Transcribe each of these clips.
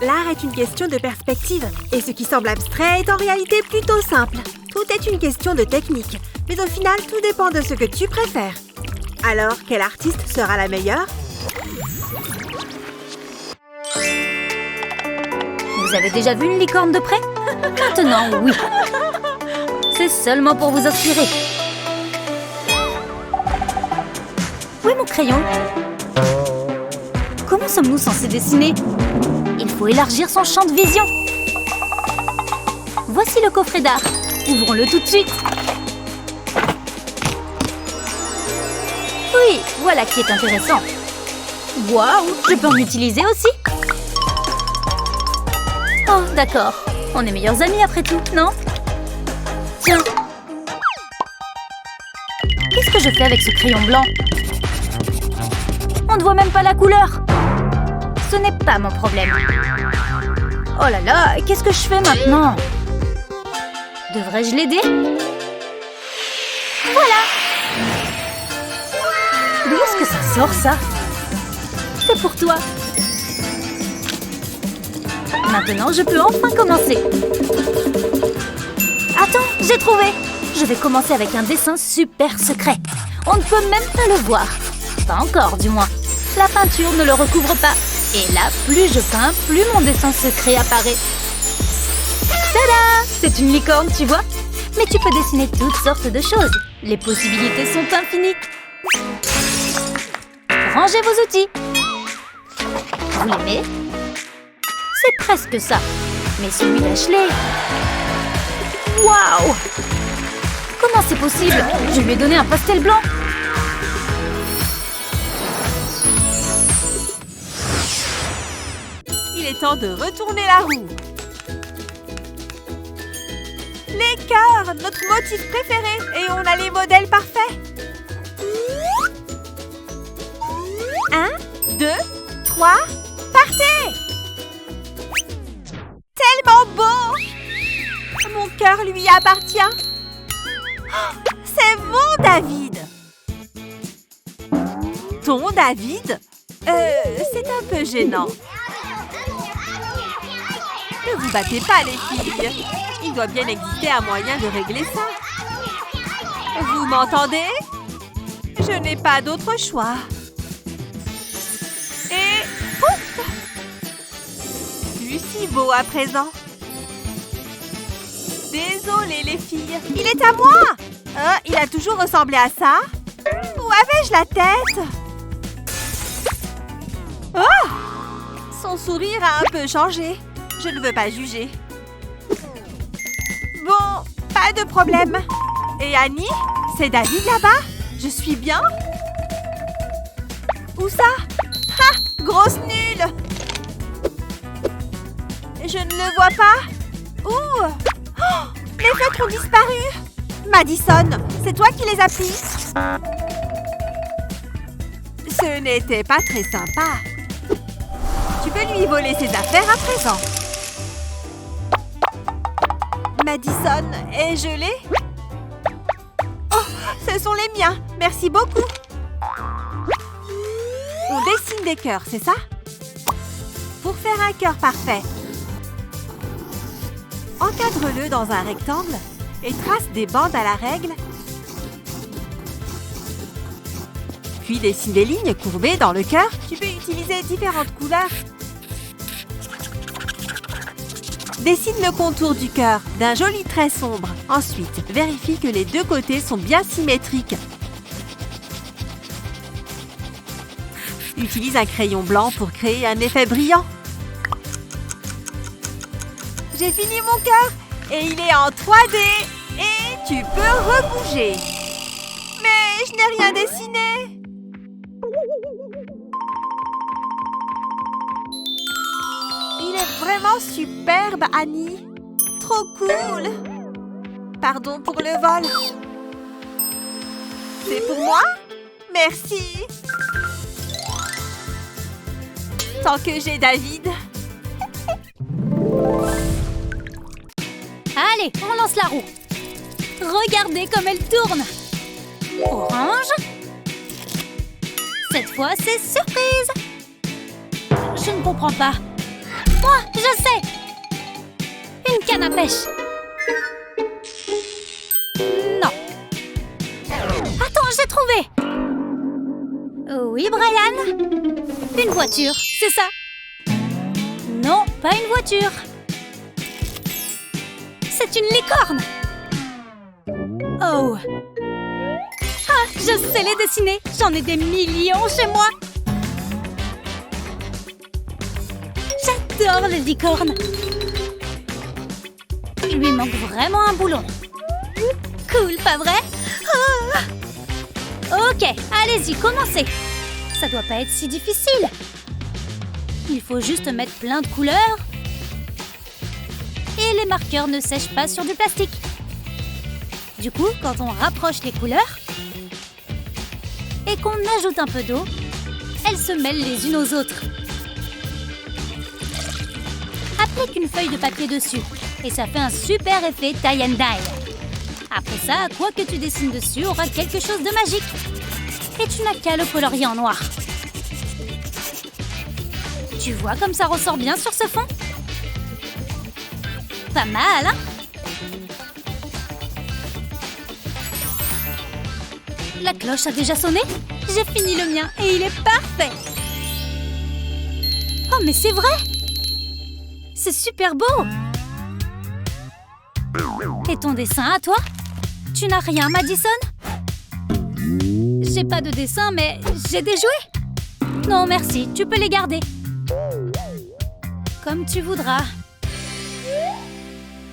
L'art est une question de perspective. Et ce qui semble abstrait est en réalité plutôt simple. Tout est une question de technique. Mais au final, tout dépend de ce que tu préfères. Alors, quel artiste sera la meilleure? Vous avez déjà vu une licorne de près? Maintenant, oui. C'est seulement pour vous inspirer. Où est mon crayon? Comment sommes-nous censés dessiner? Il faut élargir son champ de vision. Voici le coffret d'art. Ouvrons-le tout de suite. Oui, voilà qui est intéressant. Waouh, je peux en utiliser aussi? Oh, d'accord. On est meilleurs amis après tout, non? Tiens. Qu'est-ce que je fais avec ce crayon blanc? On ne voit même pas la couleur. Ce n'est pas mon problème. Oh là là, qu'est-ce que je fais maintenant? Devrais-je l'aider? Voilà! D'où est-ce que ça sort, ça? C'est pour toi. Maintenant, je peux enfin commencer. Attends, j'ai trouvé! Je vais commencer avec un dessin super secret. On ne peut même pas le voir. Pas encore, du moins. La peinture ne le recouvre pas. Et là, plus je peins, plus mon dessin secret apparaît. Tada! C'est une licorne, tu vois? Mais tu peux dessiner toutes sortes de choses. Les possibilités sont infinies. Rangez vos outils. Vous l'aimez? C'est presque ça. Mais celui d'Ashley... Waouh! Comment c'est possible? Je lui ai donné un pastel blanc. Il est temps de retourner la roue. Les cœurs, notre motif préféré. Et on a les modèles parfaits. 1, 2, 3, partez! Tellement beau! Mon cœur lui appartient. Oh, c'est mon David. Ton David? C'est un peu gênant. Ne vous battez pas, les filles. Il doit bien exister un moyen de régler ça. Vous m'entendez? Je n'ai pas d'autre choix. Et pouf! Plus si beau à présent. Désolée, les filles. Il est à moi! Il a toujours ressemblé à ça. Où avais-je la tête? Oh! Son sourire a un peu changé. Je ne veux pas juger. Bon, pas de problème. Et Annie? C'est David là-bas? Je suis bien? Où ça? Ha! Grosse nulle! Je ne le vois pas. Où? Oh! Les feutres ont disparu! Madison, c'est toi qui les as pris? Ce n'était pas très sympa. Tu peux lui voler ses affaires à présent. Madison est gelée? Oh, ce sont les miens. Merci beaucoup. On dessine des cœurs, c'est ça? Pour faire un cœur parfait, encadre-le dans un rectangle et trace des bandes à la règle. Puis dessine des lignes courbées dans le cœur. Tu peux utiliser différentes couleurs. Dessine le contour du cœur d'un joli trait sombre. Ensuite, vérifie que les deux côtés sont bien symétriques. Utilise un crayon blanc pour créer un effet brillant. J'ai fini mon cœur et il est en 3D. Et tu peux rebouger. Mais je n'ai rien dessiné. Il est vraiment superbe, Annie. Trop cool. Pardon pour le vol. C'est pour moi? Merci. Tant que j'ai David. Allez, on lance la roue. Regardez comme elle tourne. Orange. Cette fois, c'est surprise. Je ne comprends pas. Moi, je sais! Une canne à pêche. Non. Attends, j'ai trouvé! Oui, Brian? Une voiture, c'est ça? Non, pas une voiture. C'est une licorne. Oh. Ah, je sais les dessiner. J'en ai des millions chez moi. J'adore les licornes. Il lui manque vraiment un boulon. Cool, pas vrai? Ah. Ok, allez-y, commencez. Ça doit pas être si difficile. Il faut juste mettre plein de couleurs. Et les marqueurs ne sèchent pas sur du plastique. Du coup, quand on rapproche les couleurs et qu'on ajoute un peu d'eau, elles se mêlent les unes aux autres. Applique une feuille de papier dessus et ça fait un super effet tie and dye. Après ça, quoi que tu dessines dessus aura quelque chose de magique. Et tu n'as qu'à le colorier en noir. Tu vois comme ça ressort bien sur ce fond? Pas mal, hein? La cloche a déjà sonné? J'ai fini le mien et il est parfait! Oh, mais c'est vrai! C'est super beau! Et ton dessin à toi? Tu n'as rien, Madison? J'ai pas de dessin, mais j'ai des jouets! Non, merci, tu peux les garder. Comme tu voudras.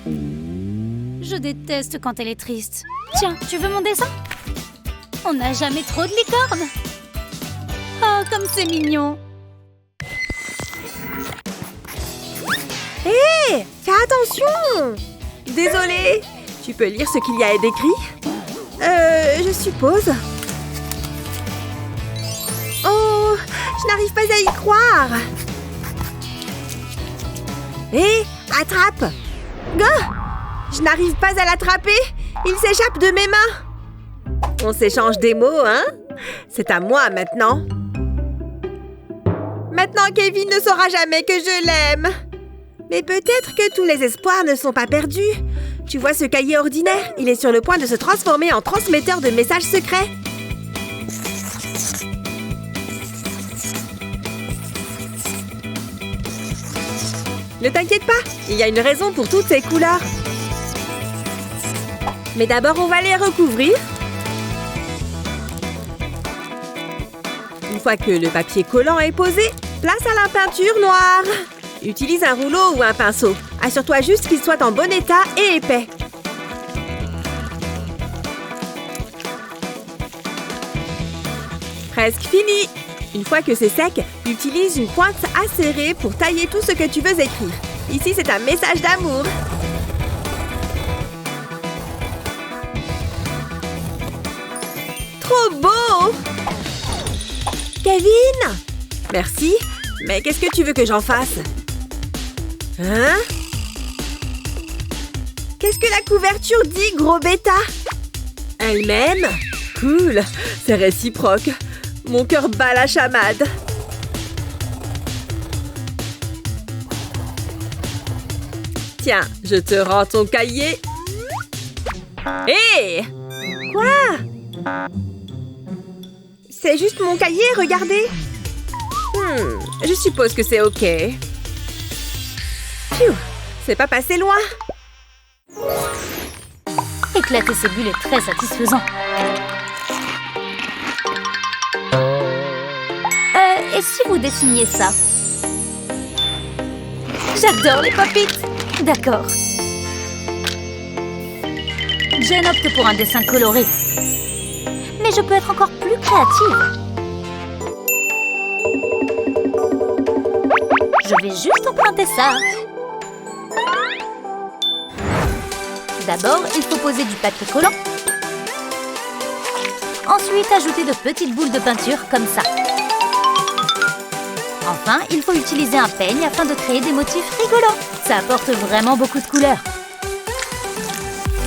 Je déteste quand elle est triste. Tiens, tu veux mon dessin? On n'a jamais trop de licornes. Oh, comme c'est mignon. Hé, fais attention! Désolée, tu peux lire ce qu'il y a d'écrit? Je suppose. Oh, je n'arrive pas à y croire. Hé, attrape! Gah! Je n'arrive pas à l'attraper. Il s'échappe de mes mains. On s'échange des mots, hein? C'est à moi maintenant. Maintenant, Kevin ne saura jamais que je l'aime. Mais peut-être que tous les espoirs ne sont pas perdus. Tu vois ce cahier ordinaire? Il est sur le point de se transformer en transmetteur de messages secrets. Ne t'inquiète pas, il y a une raison pour toutes ces couleurs. Mais d'abord, on va les recouvrir. Une fois que le papier collant est posé, place à la peinture noire. Utilise un rouleau ou un pinceau. Assure-toi juste qu'il soit en bon état et épais. Presque fini. Une fois que c'est sec, utilise une pointe acérée pour tailler tout ce que tu veux écrire. Ici, c'est un message d'amour. Trop beau! Kevin! Merci, mais qu'est-ce que tu veux que j'en fasse? Hein? Qu'est-ce que la couverture dit, gros bêta? Elle-même? Cool, c'est réciproque. Mon cœur bat la chamade. Tiens, je te rends ton cahier. Hé! Quoi? C'est juste mon cahier, regardez. Je suppose que c'est OK. Pfiou, c'est pas passé loin. Éclater ces bulles est très satisfaisant. Et si vous dessiniez ça? J'adore les pop-it. D'accord. Jen opte pour un dessin coloré. Mais je peux être encore plus créative. Je vais juste emprunter ça. D'abord, il faut poser du papier collant. Ensuite, ajouter de petites boules de peinture comme ça. Enfin, il faut utiliser un peigne afin de créer des motifs rigolants. Ça apporte vraiment beaucoup de couleurs.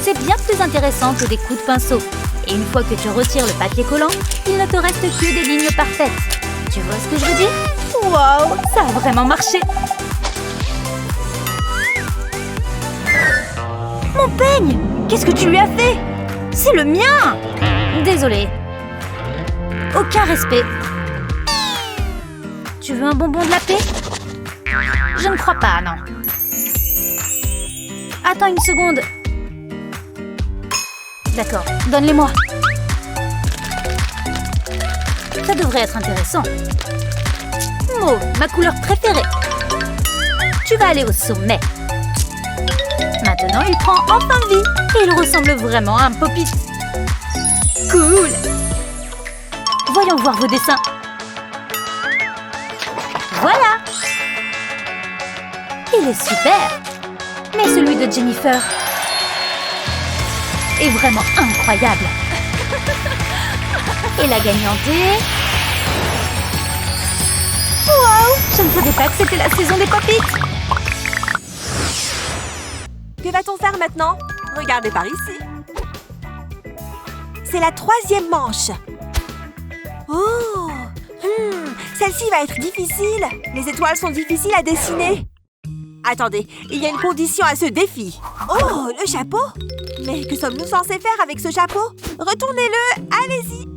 C'est bien plus intéressant que des coups de pinceau. Et une fois que tu retires le papier collant, il ne te reste que des lignes parfaites. Tu vois ce que je veux dire? Wow, ça a vraiment marché! Qu'est-ce que tu lui as fait? C'est le mien! Désolée. Aucun respect. Tu veux un bonbon de la paix? Je ne crois pas, non. Attends une seconde. D'accord, donne-les-moi. Ça devrait être intéressant. Mauve, ma couleur préférée. Tu vas aller au sommet. Maintenant, il prend enfin vie. Et il ressemble vraiment à un Pop-It. Cool. Voyons voir vos dessins. Voilà. Il est super. Mais celui de Jennifer est vraiment incroyable. Et la gagnante est... Wow! Je ne savais pas que c'était la saison des Pop-It. Que va-t-on faire maintenant? Regardez par ici. C'est la 3e manche. Oh! Celle-ci va être difficile. Les étoiles sont difficiles à dessiner. Attendez, il y a une condition à ce défi. Oh, le chapeau? Mais que sommes-nous censés faire avec ce chapeau? Retournez-le, allez-y.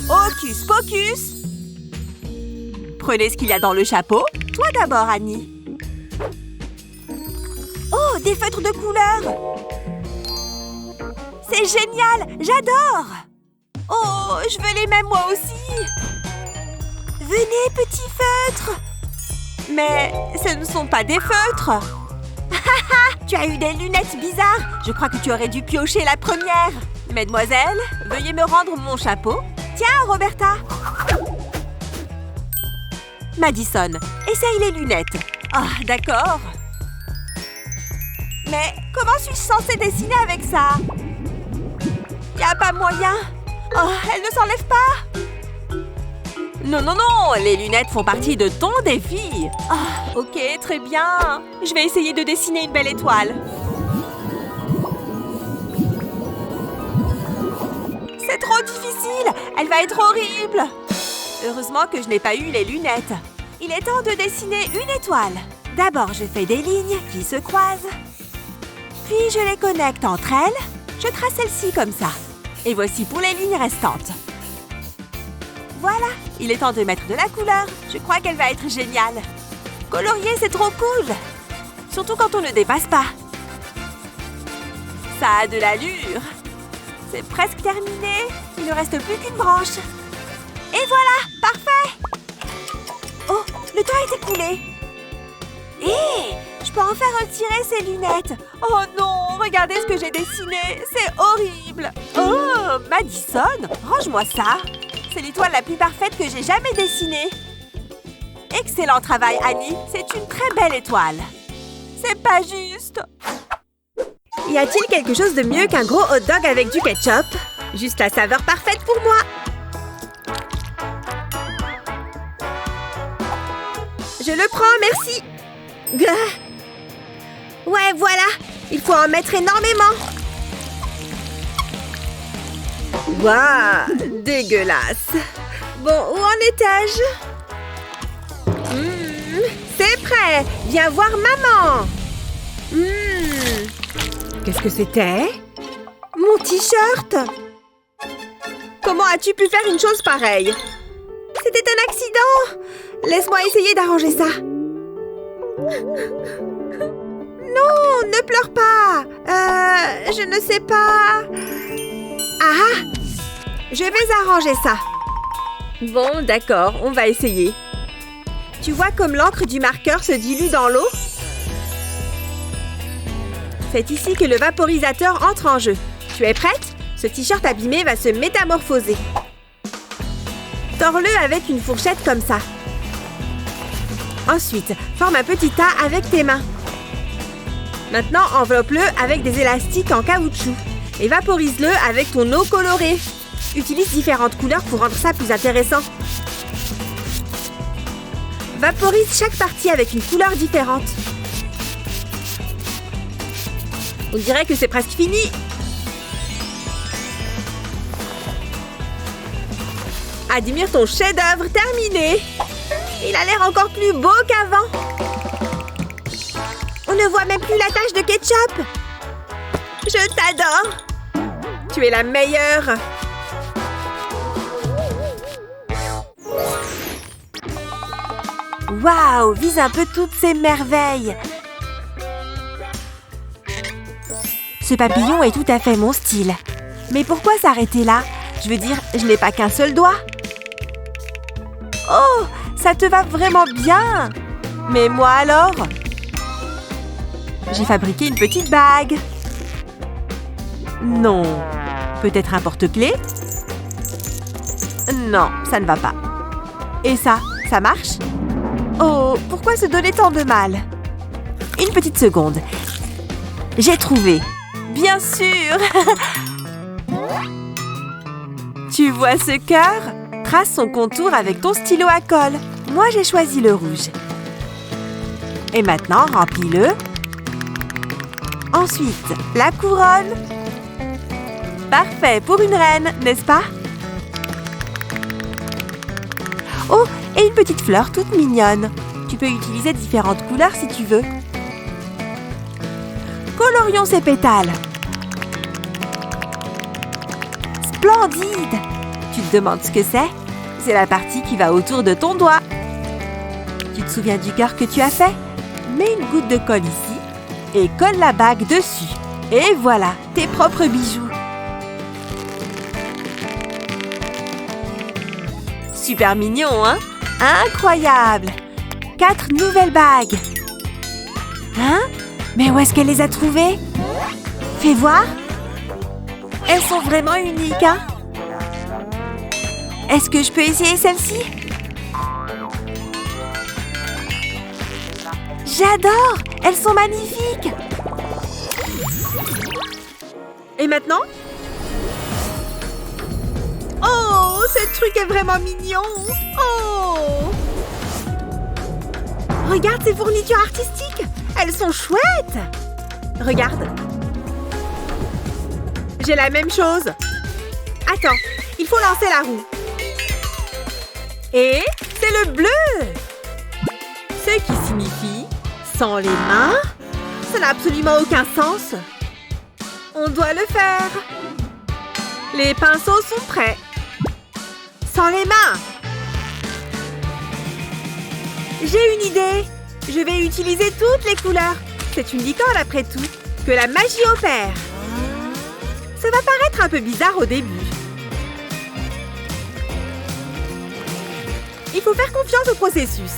Hocus pocus. Prenez ce qu'il y a dans le chapeau. Toi d'abord, Annie. Oh, des feutres de couleur. C'est génial, j'adore. Oh, je veux les mêmes moi aussi. Venez, petits feutres. Mais ce ne sont pas des feutres. Tu as eu des lunettes bizarres. Je crois que tu aurais dû piocher la première. Mesdemoiselles, veuillez me rendre mon chapeau. Tiens, Roberta. Madison, essaye les lunettes. Ah, d'accord. Mais comment suis-je censée dessiner avec ça? Y a pas moyen. Oh, elle ne s'enlève pas. Non, non, non, les lunettes font partie de ton défi. Ah, ok, très bien. Je vais essayer de dessiner une belle étoile. C'est trop difficile. Elle va être horrible. Heureusement que je n'ai pas eu les lunettes. Il est temps de dessiner une étoile. D'abord, je fais des lignes qui se croisent. Puis, je les connecte entre elles. Je trace celle-ci comme ça. Et voici pour les lignes restantes. Voilà, il est temps de mettre de la couleur. Je crois qu'elle va être géniale. Colorier, c'est trop cool. Surtout quand on ne dépasse pas. Ça a de l'allure. C'est presque terminé. Il ne reste plus qu'une branche. Et voilà, parfait. Oh, le temps est écoulé. Hé, je peux enfin retirer ces lunettes. Oh non, regardez ce que j'ai dessiné. C'est horrible. Oh, Madison, range-moi ça. C'est l'étoile la plus parfaite que j'ai jamais dessinée. Excellent travail, Annie. C'est une très belle étoile. C'est pas juste. Y a-t-il quelque chose de mieux qu'un gros hot dog avec du ketchup? Juste la saveur parfaite pour moi. Je le prends, merci. Ouais, voilà. Il faut en mettre énormément. Waouh, dégueulasse. Bon, où en étais-je? C'est prêt. Viens voir maman. Qu'est-ce que c'était? Mon t-shirt. Comment as-tu pu faire une chose pareille? C'était un accident. Laisse-moi essayer d'arranger ça. Non, ne pleure pas. Je ne sais pas. Ah! Je vais arranger ça. Bon, d'accord, on va essayer. Tu vois comme l'encre du marqueur se dilue dans l'eau? C'est ici que le vaporisateur entre en jeu. Tu es prête? Ce t-shirt abîmé va se métamorphoser. Tords-le avec une fourchette comme ça. Ensuite, forme un petit tas avec tes mains. Maintenant, enveloppe-le avec des élastiques en caoutchouc et vaporise-le avec ton eau colorée. Utilise différentes couleurs pour rendre ça plus intéressant. Vaporise chaque partie avec une couleur différente. On dirait que c'est presque fini. Admire ton chef-d'œuvre terminé. Il a l'air encore plus beau qu'avant. On ne voit même plus la tache de ketchup. Je t'adore. Tu es la meilleure. Waouh, vise un peu toutes ces merveilles. Ce papillon est tout à fait mon style. Mais pourquoi s'arrêter là? Je veux dire, je n'ai pas qu'un seul doigt. Oh, ça te va vraiment bien. Mais moi alors? J'ai fabriqué une petite bague. Non. Peut-être un porte-clés? Non, ça ne va pas. Et ça marche? Oh, pourquoi se donner tant de mal? Une petite seconde. J'ai trouvé. Bien sûr. Tu vois ce cœur? Trace son contour avec ton stylo à colle. Moi, j'ai choisi le rouge. Et maintenant, remplis-le. Ensuite, la couronne. Parfait pour une reine, n'est-ce pas? Oh, et une petite fleur toute mignonne. Tu peux utiliser différentes couleurs si tu veux. Colorions ces pétales. Splendide! Tu te demandes ce que c'est? C'est la partie qui va autour de ton doigt. Tu te souviens du cœur que tu as fait? Mets une goutte de colle ici et colle la bague dessus. Et voilà, tes propres bijoux. Super mignon, hein? Incroyable! 4 nouvelles bagues. Hein? Mais où est-ce qu'elle les a trouvées? Fais voir. Elles sont vraiment uniques, hein? Est-ce que je peux essayer celle-ci? J'adore! Elles sont magnifiques! Et maintenant? Oh, ce truc est vraiment mignon! Oh! Regarde ces fournitures artistiques! Elles sont chouettes! Regarde! J'ai la même chose! Attends, il faut lancer la roue. Et c'est le bleu! Ce qui signifie, sans les mains, ça n'a absolument aucun sens. On doit le faire. Les pinceaux sont prêts. Sans les mains. J'ai une idée. Je vais utiliser toutes les couleurs. C'est une licorne après tout. Que la magie opère. Ça va paraître un peu bizarre au début. Il faut faire confiance au processus.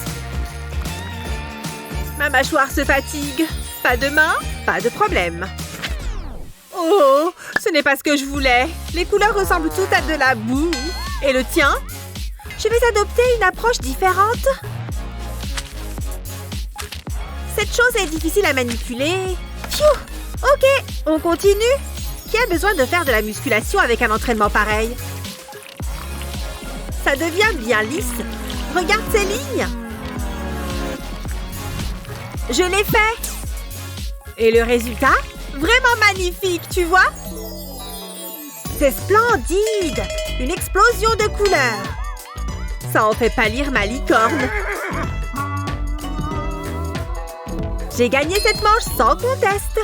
Ma mâchoire se fatigue. Pas de main, pas de problème. Oh, ce n'est pas ce que je voulais. Les couleurs ressemblent toutes à de la boue. Et le tien? Je vais adopter une approche différente. Cette chose est difficile à manipuler. Pfiou! Ok, on continue. Qui a besoin de faire de la musculation avec un entraînement pareil? Ça devient bien lisse. Regarde ces lignes. Je l'ai fait. Et le résultat? Vraiment magnifique, tu vois? C'est splendide! Une explosion de couleurs. Ça en fait pâlir ma licorne. J'ai gagné cette manche sans conteste.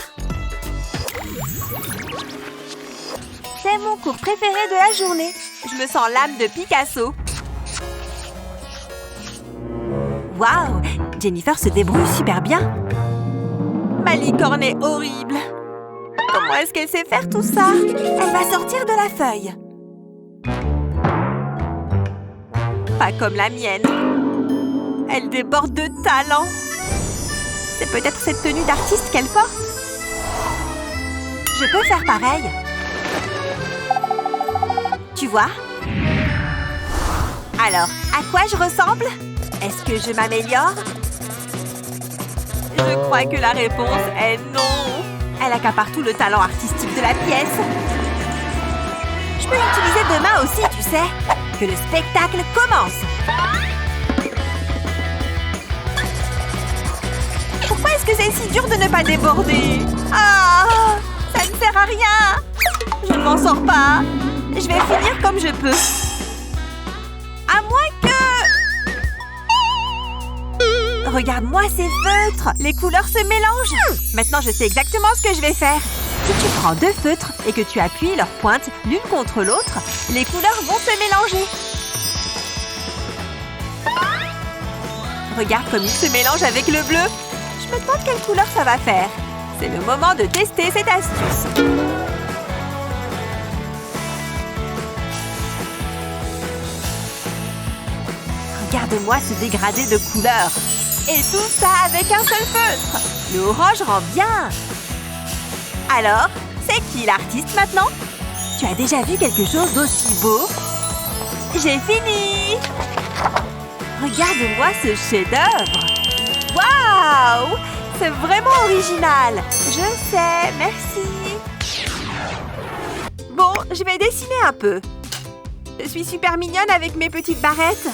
C'est mon cours préféré de la journée. Je me sens l'âme de Picasso. Waouh! Jennifer se débrouille super bien. Ma licorne est horrible. Comment est-ce qu'elle sait faire tout ça? Elle va sortir de la feuille. Pas comme la mienne. Elle déborde de talent. C'est peut-être cette tenue d'artiste qu'elle porte. Je peux faire pareil. Tu vois? Alors, à quoi je ressemble? Est-ce que je m'améliore? Je crois que la réponse est non. Elle accapare tout le talent artistique de la pièce. Je peux l'utiliser demain aussi, tu sais. Que le spectacle commence. Pourquoi est-ce que c'est si dur de ne pas déborder? Ah! Ça ne sert à rien. Je ne m'en sors pas. Je vais finir comme je peux. À moins que... Regarde-moi ces feutres! Les couleurs se mélangent! Maintenant, je sais exactement ce que je vais faire. Si tu prends 2 feutres et que tu appuies leurs pointes l'une contre l'autre, les couleurs vont se mélanger. Regarde comme ils se mélangent avec le bleu. Je me demande quelle couleur ça va faire. C'est le moment de tester cette astuce. Regarde-moi ce dégradé de couleurs. Et tout ça avec un seul feutre. Le orange rend bien. Alors, c'est qui l'artiste maintenant? Tu as déjà vu quelque chose d'aussi beau? J'ai fini! Regarde-moi ce chef-d'œuvre! Waouh! C'est vraiment original! Je sais, merci! Bon, je vais dessiner un peu. Je suis super mignonne avec mes petites barrettes.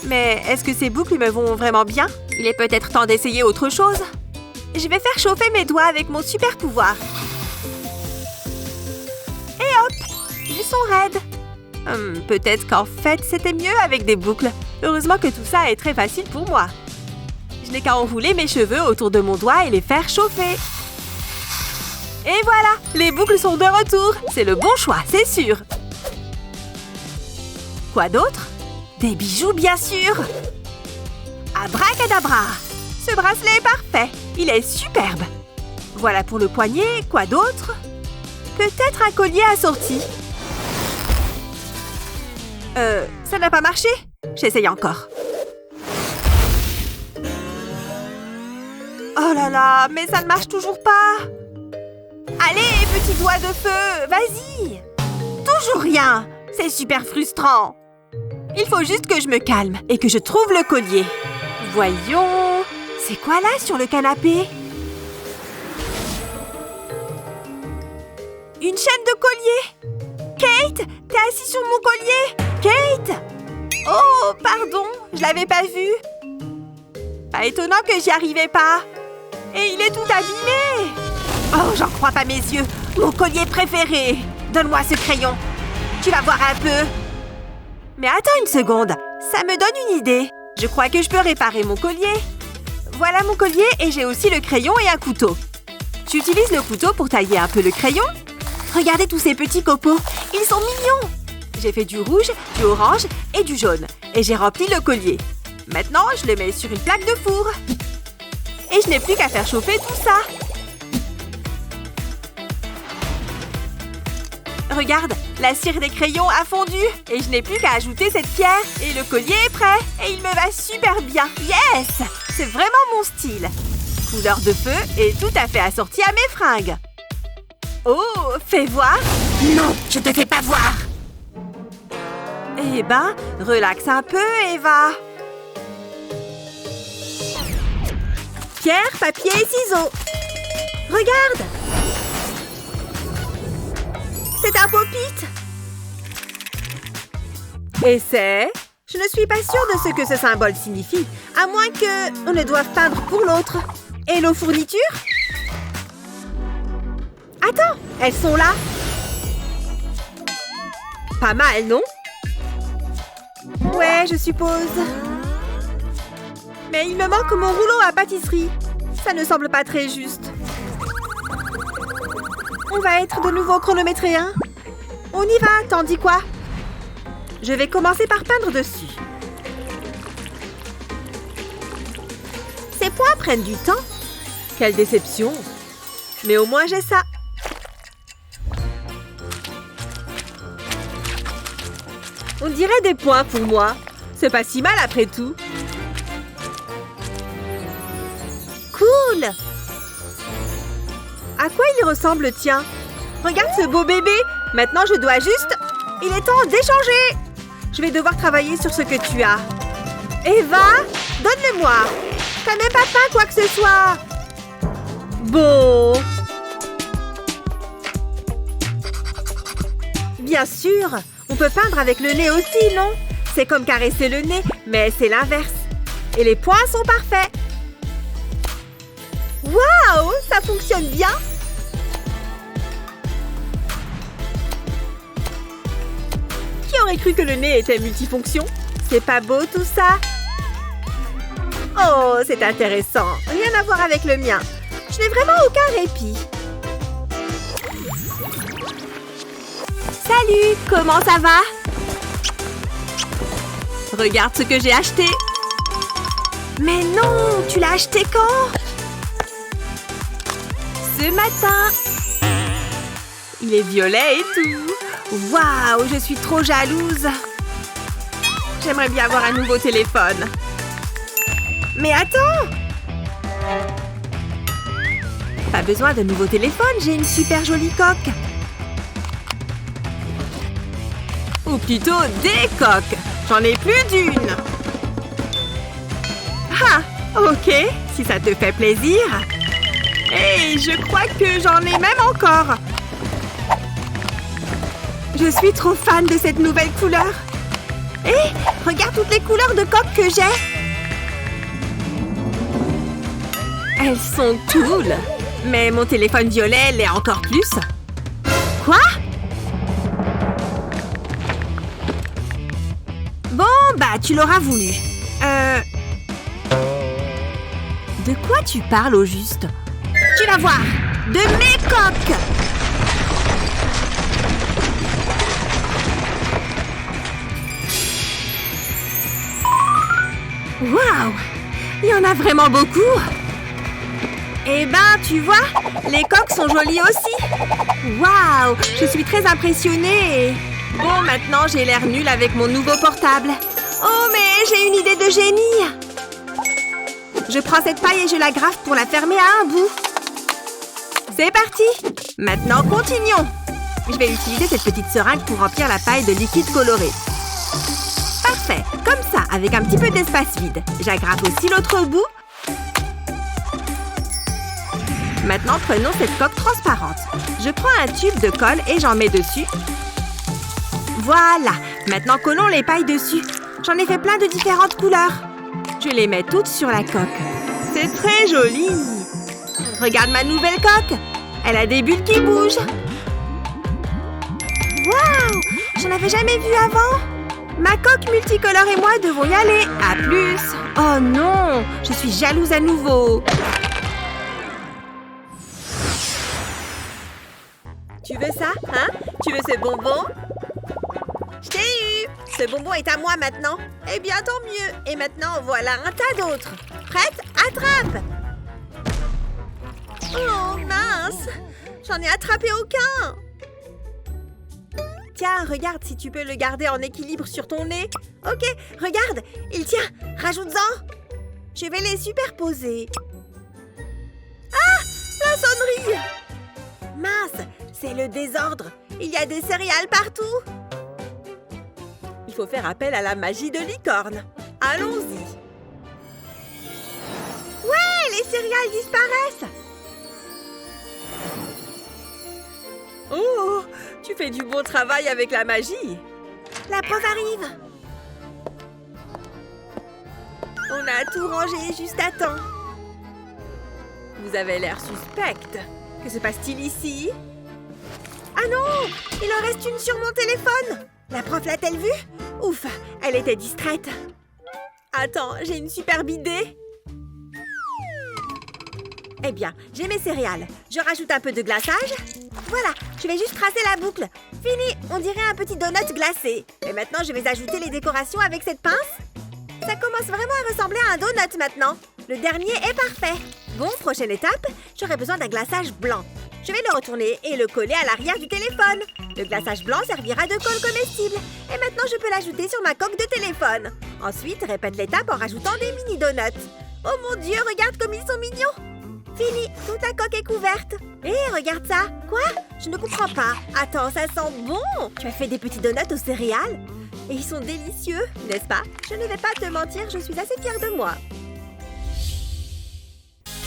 Mais est-ce que ces boucles me vont vraiment bien? Il est peut-être temps d'essayer autre chose. Je vais faire chauffer mes doigts avec mon super pouvoir. Et hop! Ils sont raides. Peut-être qu'en fait, c'était mieux avec des boucles. Heureusement que tout ça est très facile pour moi. Je n'ai qu'à enrouler mes cheveux autour de mon doigt et les faire chauffer. Et voilà! Les boucles sont de retour. C'est le bon choix, c'est sûr. Quoi d'autre? Des bijoux, bien sûr! Abracadabra! Ce bracelet est parfait. Il est superbe. Voilà pour le poignet. Quoi d'autre? Peut-être un collier assorti. Ça n'a pas marché? J'essaye encore. Oh là là, mais ça ne marche toujours pas. Allez, petit doigt de feu, vas-y. Toujours rien. C'est super frustrant. Il faut juste que je me calme et que je trouve le collier. Voyons. C'est quoi là sur le canapé? Une chaîne de collier. Kate, t'es assis sur mon collier. Kate! Oh, pardon, je l'avais pas vu. Pas étonnant que j'y arrivais pas. Et il est tout abîmé. Oh, j'en crois pas mes yeux. Mon collier préféré. Donne-moi ce crayon. Tu vas voir un peu. Mais attends une seconde. Ça me donne une idée. Je crois que je peux réparer mon collier. Voilà mon collier et j'ai aussi le crayon et un couteau. J'utilise le couteau pour tailler un peu le crayon. Regardez tous ces petits copeaux. Ils sont mignons. J'ai fait du rouge, du orange et du jaune. Et j'ai rempli le collier. Maintenant, je le mets sur une plaque de four. Et je n'ai plus qu'à faire chauffer tout ça. Regarde, la cire des crayons a fondu. Et je n'ai plus qu'à ajouter cette pierre. Et le collier est prêt. Et il me va super bien. Yes! C'est vraiment mon style. Couleur de feu et tout à fait assorti à mes fringues. Oh, fais voir. Non, je te fais pas voir. Eh ben, relaxe un peu, Eva. Pierre, papier et ciseaux. Regarde. C'est un pop-it. Et c'est... Je ne suis pas sûre de ce que ce symbole signifie, à moins qu'on ne doive peindre pour l'autre. Et nos fournitures? Attends, elles sont là. Pas mal, non? Ouais, je suppose. Mais il me manque mon rouleau à pâtisserie. Ça ne semble pas très juste. On va être de nouveau chronométré, hein? On y va, t'en dis quoi? Je vais commencer par peindre dessus. Ces points prennent du temps. Quelle déception. Mais au moins j'ai ça. On dirait des points pour moi. C'est pas si mal après tout. Cool! À quoi il ressemble, tiens? Regarde ce beau bébé. Maintenant, je dois juste... Il est temps d'échanger. Je vais devoir travailler sur ce que tu as. Eva, donne-le-moi. T'as même pas peint quoi que ce soit. Bon. Bien sûr. On peut peindre avec le nez aussi, non? C'est comme caresser le nez, mais c'est l'inverse. Et les points sont parfaits. Waouh! Ça fonctionne bien! Qui aurait cru que le nez était multifonction? C'est pas beau tout ça? Oh, c'est intéressant. Rien à voir avec le mien. Je n'ai vraiment aucun répit. Salut, comment ça va? Regarde ce que j'ai acheté. Mais non, tu l'as acheté quand? Ce matin. Il est violet et tout. Waouh, je suis trop jalouse. J'aimerais bien avoir un nouveau téléphone. Mais attends! Pas besoin de nouveau téléphone, j'ai une super jolie coque. Ou plutôt des coques. J'en ai plus d'une. Ah, ok, si ça te fait plaisir. Hey, je crois que j'en ai même encore. Je suis trop fan de cette nouvelle couleur. Hé, regarde toutes les couleurs de coques que j'ai. Elles sont cool. Mais mon téléphone violet l'est encore plus. Quoi? Bon, bah, tu l'auras voulu. De quoi tu parles au juste? Tu vas voir. De mes coques. Waouh! Il y en a vraiment beaucoup! Eh ben, tu vois, les coques sont jolies aussi! Waouh! Je suis très impressionnée! Bon, maintenant, j'ai l'air nulle avec mon nouveau portable. Oh, mais j'ai une idée de génie! Je prends cette paille et je la graffe pour la fermer à un bout. C'est parti! Maintenant, continuons! Je vais utiliser cette petite seringue pour remplir la paille de liquide coloré. Parfait, comme ça, avec un petit peu d'espace vide. J'agrafe aussi l'autre bout. Maintenant, prenons cette coque transparente. Je prends un tube de colle et j'en mets dessus. Voilà, maintenant collons les pailles dessus. J'en ai fait plein de différentes couleurs. Je les mets toutes sur la coque. C'est très joli. Regarde ma nouvelle coque. Elle a des bulles qui bougent. Waouh, j'en avais jamais vu avant. Ma coque multicolore et moi devons y aller. À plus. Oh non, je suis jalouse à nouveau. Tu veux ça, hein? Tu veux ce bonbon? Je t'ai eu. Ce bonbon est à moi maintenant. Eh bien, tant mieux. Et maintenant, voilà un tas d'autres. Prête? Attrape! Oh, mince. J'en ai attrapé aucun. Tiens, regarde si tu peux le garder en équilibre sur ton nez. Ok, regarde, il tient. Rajoute-en. Je vais les superposer. Ah, la sonnerie. Mince, c'est le désordre. Il y a des céréales partout. Il faut faire appel à la magie de licorne. Allons-y. Ouais, les céréales disparaissent. Oh, tu fais du bon travail avec la magie. La prof arrive. On a tout rangé juste à temps. Vous avez l'air suspecte. Que se passe-t-il ici? Ah non, il en reste une sur mon téléphone. La prof l'a-t-elle vue? Ouf, elle était distraite. Attends, j'ai une superbe idée. Eh bien, j'ai mes céréales. Je rajoute un peu de glaçage. Voilà, je vais juste tracer la boucle. Fini, on dirait un petit donut glacé. Et maintenant, je vais ajouter les décorations avec cette pince. Ça commence vraiment à ressembler à un donut maintenant. Le dernier est parfait. Bon, prochaine étape, j'aurai besoin d'un glaçage blanc. Je vais le retourner et le coller à l'arrière du téléphone. Le glaçage blanc servira de colle comestible. Et maintenant, je peux l'ajouter sur ma coque de téléphone. Ensuite, répète l'étape en rajoutant des mini donuts. Oh mon Dieu, regarde comme ils sont mignons. Fini, toute la coque est couverte. Hé, regarde ça. Quoi? Je ne comprends pas. Attends, ça sent bon. Tu as fait des petits donuts aux céréales? Et ils sont délicieux, n'est-ce pas? Je ne vais pas te mentir, je suis assez fière de moi.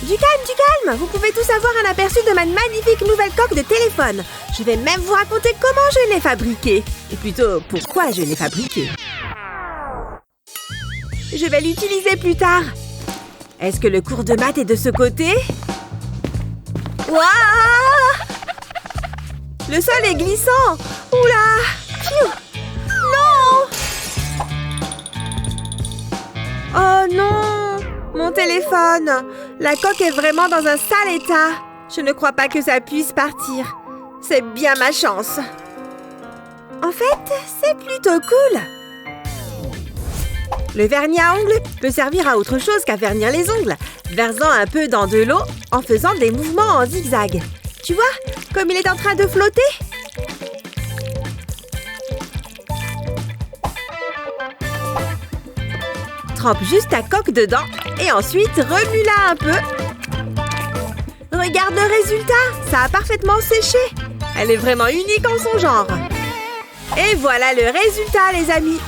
Du calme! Vous pouvez tous avoir un aperçu de ma magnifique nouvelle coque de téléphone. Je vais même vous raconter comment je l'ai fabriquée. Et plutôt, pourquoi je l'ai fabriquée. Je vais l'utiliser plus tard. Est-ce que le cours de maths est de ce côté? Waouh! Le sol est glissant. Oula! Pfiou! Non! Oh non! Mon téléphone! La coque est vraiment dans un sale état. Je ne crois pas que ça puisse partir. C'est bien ma chance. En fait, c'est plutôt cool. Le vernis à ongles peut servir à autre chose qu'à vernir les ongles. Versant un peu dans de l'eau en faisant des mouvements en zigzag. Tu vois, comme il est en train de flotter? Trempe juste ta coque dedans et ensuite remue-la un peu. Regarde le résultat, ça a parfaitement séché. Elle est vraiment unique en son genre. Et voilà le résultat, les amis.